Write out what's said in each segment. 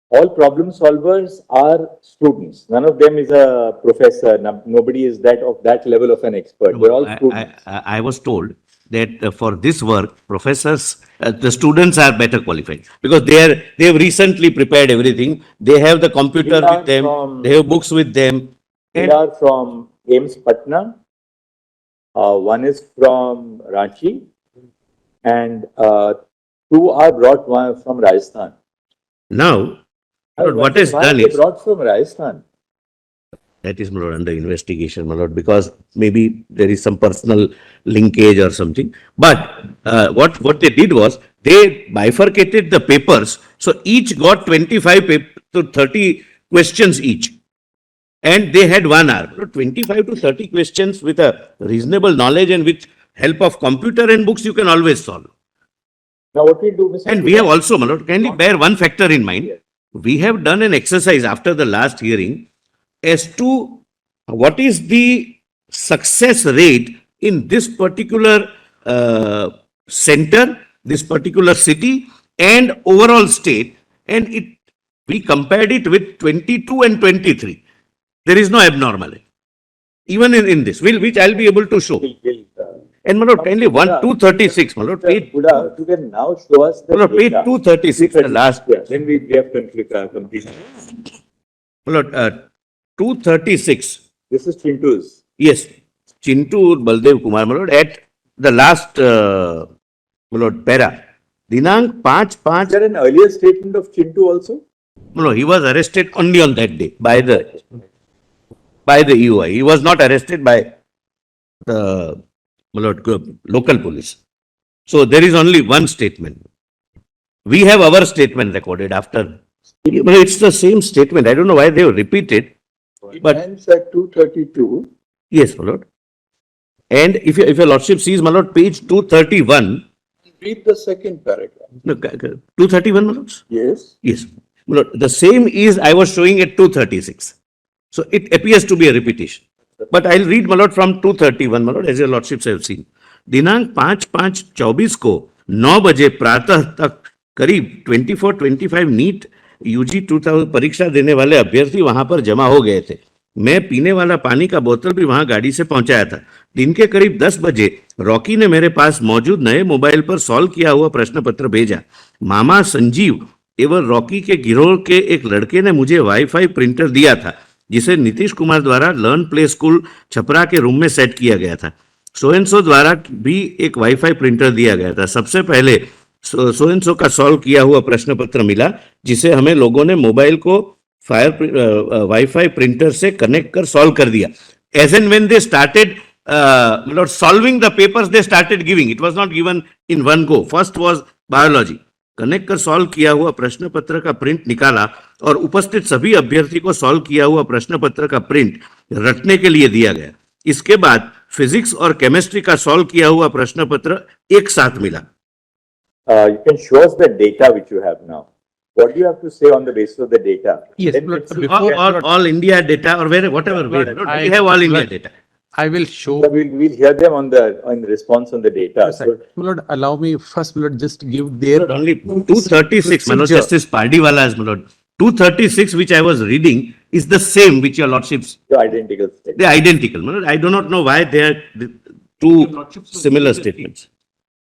all problem solvers are students. None of them is a professor. Nobody is that of that level of an expert. They're all students. I was told that for this work, professors, the students are better qualified because they have recently prepared everything. They have the computer with them. They have books with them. They are from AIMS Patna. One is from Ranchi, and two are brought from Rajasthan. Now, what is done is brought from Rajasthan. That is under investigation, my lord, because maybe there is some personal linkage or something. But what they did was they bifurcated the papers, so each got 25 to 30 questions each, and they had 1 hour. 25 to 30 questions with a reasonable knowledge and with help of computer and books, you can always solve. Now, what we do, Mr. And we have also, my lord, kindly bear one factor in mind. Yes. We have done an exercise after the last hearing as to what is the success rate in this particular center, this particular city, and overall state, and we compared it with 22 and 23. There is no abnormality, even in this, which I'll be able to show. And, my lord, kindly 236, my lord, page. You can now show us the page 236, the last. Then we have complete. My lord, 236. This is Chintu's. Yes, Chintu Baldev Kumar, my lord, at the last, my lord, para. Dinank 5/5. Is there an earlier statement of Chintu also? No, he was arrested only on that day by the EOI. He was not arrested by the local police. So there is only one statement. We have our statement recorded after. It's the same statement. I don't know why they have repeated. But ends at 232. Yes, my lord. And if your lordship sees, my lord, page 231. Read the second paragraph. No, 231, my lords? Yes. Yes. My lord, the same is I was showing at 236. So it appears to be a repetition. But I'll read, my lord, from 231, my lord, as your lordships have seen. दिनांक 5/5/24 को 9 बजे प्रातः तक करीब 24-25 NEET UG 2000 परीक्षा देने वाले अभ्यर्थी वहां पर जमा हो गए थे। मैं पीने वाला पानी का बोतल भी वहां गाड़ी से पहुंचाया था। दिन के करीब 10 बजे रॉकी ने मेरे पास मौजूद नए मोबाइल पर सॉल्व किया हुआ प्रश्न पत्र भेजा। मामा संजीव एवं रॉकी के गिरोह के एक लड़के ने मुझे वाईफाई प्रिंटर दिया था, जिसे नीतीश कुमार द्वारा लर्न प्ले स्कूल छपरा के रूम में सेट किया गया था। सो द्वारा भी एक वाईफाई प्रिंटर दिया गया था। सबसे पहले सो का सॉल्व किया हुआ प्रश्न पत्र मिला, जिसे हमें लोगों ने मोबाइल को वाईफाई प्रिंटर से कनेक्ट कर सॉल्व कर दिया। As and when they started solving the papers, they started giving, it was not given in one go. First was biology. Connect कर सॉल्व किया हुआ प्रश्न पत्र का प्रिंट निकाला और उपस्थित सभी अभ्यर्थी को सॉल्व किया हुआ प्रश्न पत्र का प्रिंट रटने के लिए दिया गया। इसके बाद फिजिक्स और केमिस्ट्री का सॉल्व किया हुआ प्रश्न पत्र एक साथ मिला। You can show us the data which you have now. What do you have to say on the basis of the data? Yes, all India data or whatever way. We have all India data. I will show. We'll hear them on the response on the data. Yes, so, Lord, allow me first, Lord, just give their only 236. Lord, Justice Pardiwala's, Lord, 236, which I was reading, is the same which your lordships. The identical statement. They're identical. Lord, I do not know why they are two similar statements.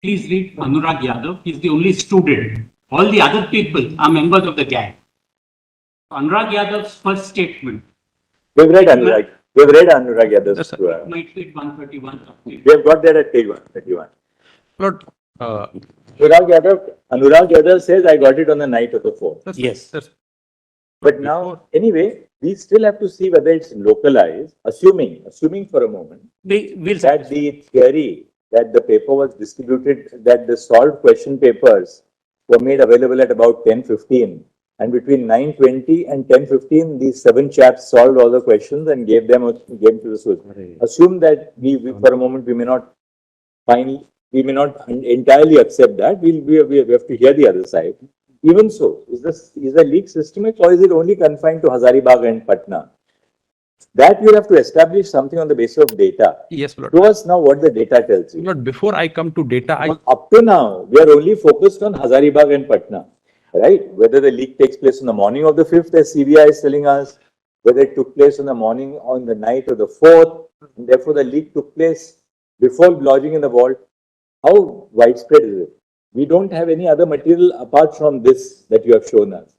Please read Anurag Yadav. He's the only student. All the other people are members of the gang. Anurag Yadav's first statement. We've read Anurag. We've read Anurag Yadav's. Might read 131. We have got there at page 131. Lord, Anurag Yadav says, I got it on the night of the 4th. Yes. But now, anyway, we still have to see whether it's localized, assuming for a moment, that the theory that the paper was distributed, that the solved question papers were made available at about 10:15, and between 9:20 and 10:15, these 7 chaps solved all the questions and gave them to the source. Assume that we for a moment we may not entirely accept that. We have to hear the other side. Even so, is the leak systemic, or is it only confined to Hazaribagh and Patna? That you have to establish something on the basis of data. Yes, Lord. To us now what the data tells you. Lord, before I come to data, Up to now, we are only focused on Hazaribagh and Patna. right? Whether the leak takes place on the morning of the 5th, as CBI is telling us, whether it took place on the morning, on the night of the 4th, and therefore the leak took place before lodging in the vault. How widespread is it? We don't have any other material apart from this that you have shown us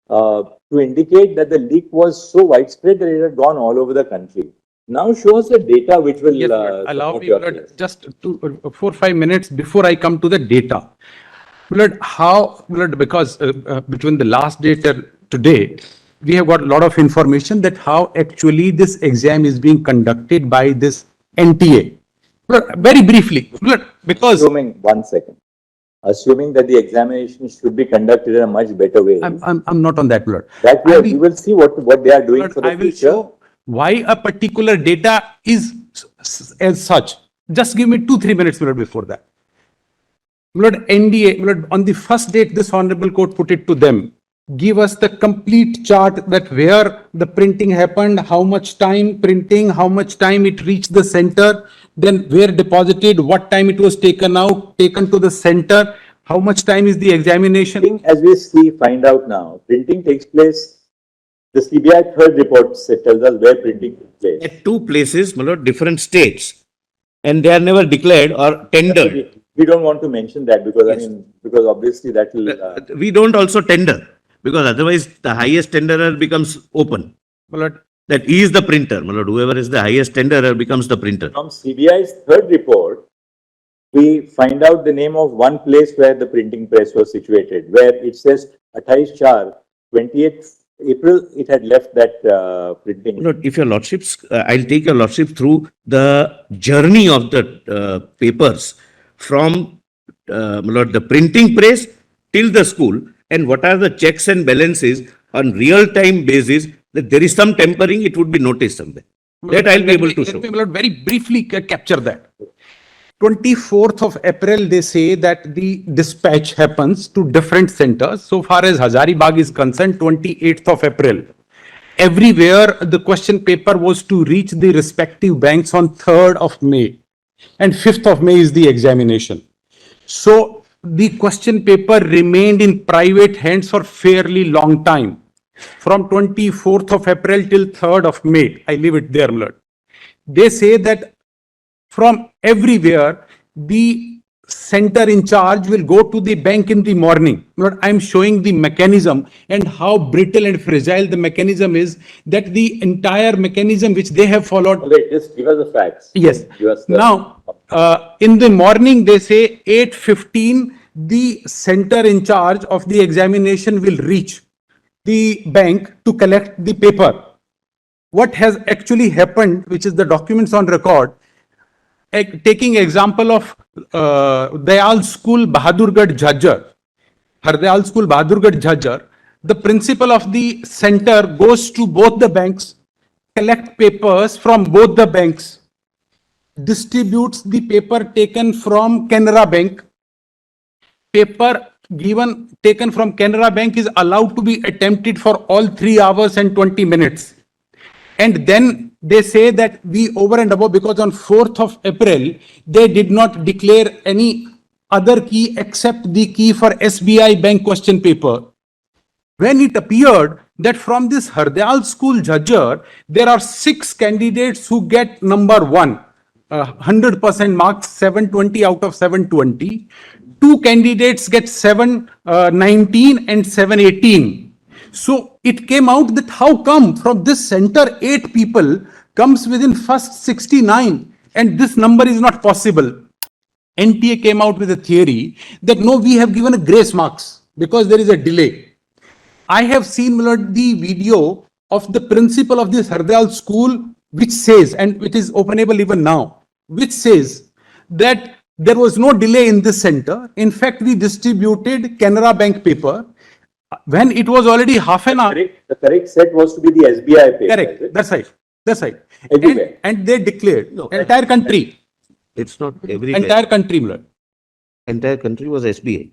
to indicate that the leak was so widespread that it had gone all over the country. Now show us the data which will Yes, Lord, allow support me, your Lord, case. just 4 or 5 minutes before I come to the data. Lord, how, Lord, because between the last date and today, we have got a lot of information that how actually this exam is being conducted by this NTA. Lord, very briefly, Lord, because Assuming, one second, assuming that the examination should be conducted in a much better way, I'm not on that, Lord. that I we will see what they are doing Lord, for the I will future. show why a particular data is as such. Just give me 2-3 minutes, Lord, before that. Lord, NDA, Lord, on the first date, this Honorable Court put it to them. Give us the complete chart that where the printing happened, how much time printing, how much time it reached the center, then where deposited, what time it was taken out, taken to the center, how much time is the examination. As we see, find out now, printing takes place, the CBI third report tells us where printing took place. At two places, my lord, different states, and they are never declared or tendered. We don't want to mention that because, I mean, because obviously that will, We don't also tender, because otherwise the highest tenderer becomes open. Lord, That he is the printer, my lord, whoever is the highest tenderer becomes the printer. from CBI's third report, we find out the name of one place where the printing press was situated, where it says 28/4, 28th April, it had left that printing. Lord, if your lordships, I'll take your lordship through the journey of the papers from, my lord, the printing press till the school, and what are the checks and balances on real-time basis, that there is some tempering, it would be noticed somewhere. That I'll be able to show. Let me, Lord, very briefly capture that. 24th of April, they say that the dispatch happens to different centers. So far as Hazaribagh is concerned, 28th of April. Everywhere, the question paper was to reach the respective banks on 3rd of May. And 5th of May is the examination. So the question paper remained in private hands for fairly long time. From 24th of April till 3rd of May. I leave it there, Lord. They say that from everywhere, the center in charge will go to the bank in the morning. Lord, I'm showing the mechanism and how brittle and fragile the mechanism is, that the entire mechanism which they have followed. Okay, just give us the facts. Yes. Give us the- Now, in the morning, they say 8:15, the center in charge of the examination will reach the bank to collect the paper. What has actually happened, which is the documents on record, taking example of Dayal School, Bahadurgarh, Jhajjar, Hardayal School, Bahadurgarh, Jhajjar, the principal of the center goes to both the banks, collect papers from both the banks, distributes the paper taken from Canara Bank. Paper taken from Canara Bank is allowed to be attempted for all 3 hours and 20 minutes. And then they say that we over and above, because on 4th of April, they did not declare any other key except the key for SBI bank question paper. When it appeared that from this Hardayal School, Jhajjar, there are 6 candidates who get number 1, 100% marks, 720 out of 720. 2 candidates get 719 and 718. So it came out that how come from this center 8 people comes within first 69 and this number is not possible. NTA came out with a theory that no, we have given a grace marks because there is a delay. I have seen the video of the principal of this Hardayal school, which says, and it is openable even now, which says that there was no delay in this center. In fact, we distributed Canara Bank paper. When it was already half an hour. The correct set was to be the SBI paper. Correct. That's right. That's right. Everywhere. And they declared entire country. It's not everywhere. Entire country, Lord. Entire country was SBA.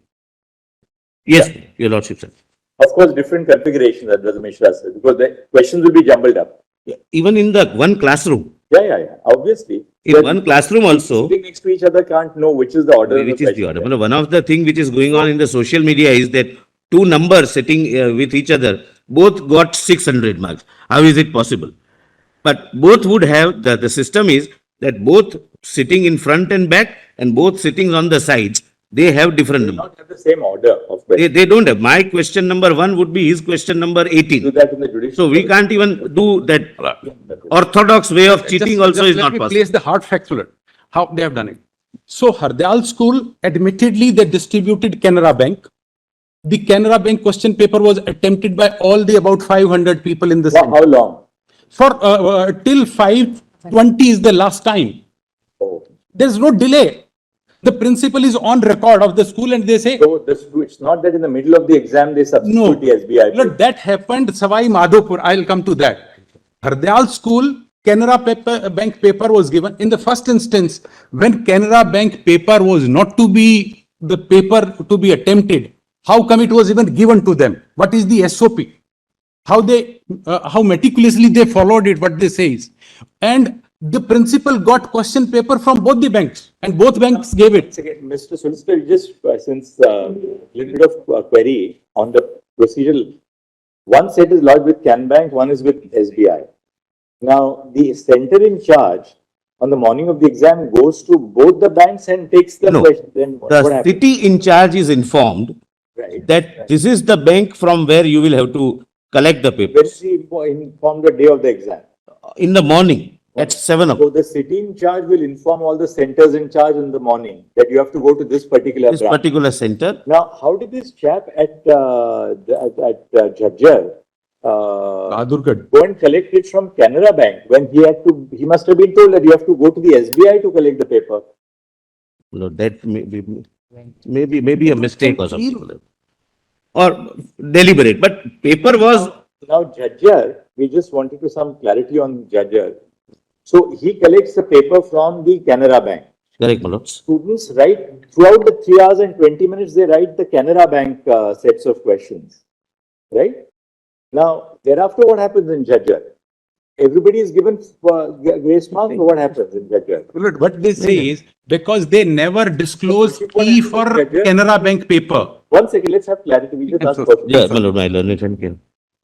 Yes, your lordship, sir. Of course, different configurations, that Brother Mishra said, because the questions will be jumbled up. Even in the one classroom, Yeah. Obviously. in But one classroom also, sitting next to each other can't know which is the order. of which is the question. order. One of the things which is going on in the social media is that two numbers sitting with each other, both got 600 marks. How is it possible? But both would have, the system is that both sitting in front and back and both sitting on the sides, they have different They numbers. not have the same order of questions. They don't have. My question number 1 would be his question number Do 18. that in the judicial. So we can't even do that. Orthodox way of cheating Just- also just is let not me possible. place the hard facts on it, how they have done it. So Hardayal school, admittedly, they distributed Canara Bank. The Canara Bank question paper was attempted by all the about 500 people in the How center. long? For till 5:20 is the last time. Oh. There's no delay. The principal is on record of the school and they say, So it's not that in the middle of the exam they no, substitute the SBI. look, that happened Savai Madhopur. I'll come to that. Hardayal school, Canara Bank paper was given. In the first instance, when Canara Bank paper was not to be the paper to be attempted, how come it was even given to them? What is the SOP? How meticulously they followed it, what they say is. And the principal got question paper from both the banks and both banks gave it. Once again, Mr. Solicitor, just since little bit of query on the procedural. One set is lodged with Can Bank, one is with SBI. Now, the center in charge on the morning of the exam goes to both the banks and takes the No. question. Then what The happens? city in charge is informed Right. that this is the bank from where you will have to collect the When papers she inform the day of the exam. in the morning at 7 o'clock. So the city in charge will inform all the centers in charge in the morning that you have to go to this particular This branch. particular center. Now, how did this chap at Jhajjar Bahadurgarh. go and collect it from Canara Bank when he must have been told that you have to go to the SBI to collect the paper. No, that may be a mistake or something. Or deliberate, but paper was, Now, Jhajjar, we just wanted to some clarity on Jhajjar. So he collects the paper from the Canara Bank. correct, my lords. Students write, throughout the 3 hours and 20 minutes, they write the Canara Bank sets of questions, right? Now, thereafter, what happens in Jhajjar? Everybody is given grace mark, or what happens in Jhajjar? Look, what they say is because they never disclose key for Canara Bank paper. 1 second, let's have clarity. We just ask so- questions. Yeah, my lord, my learned friend can.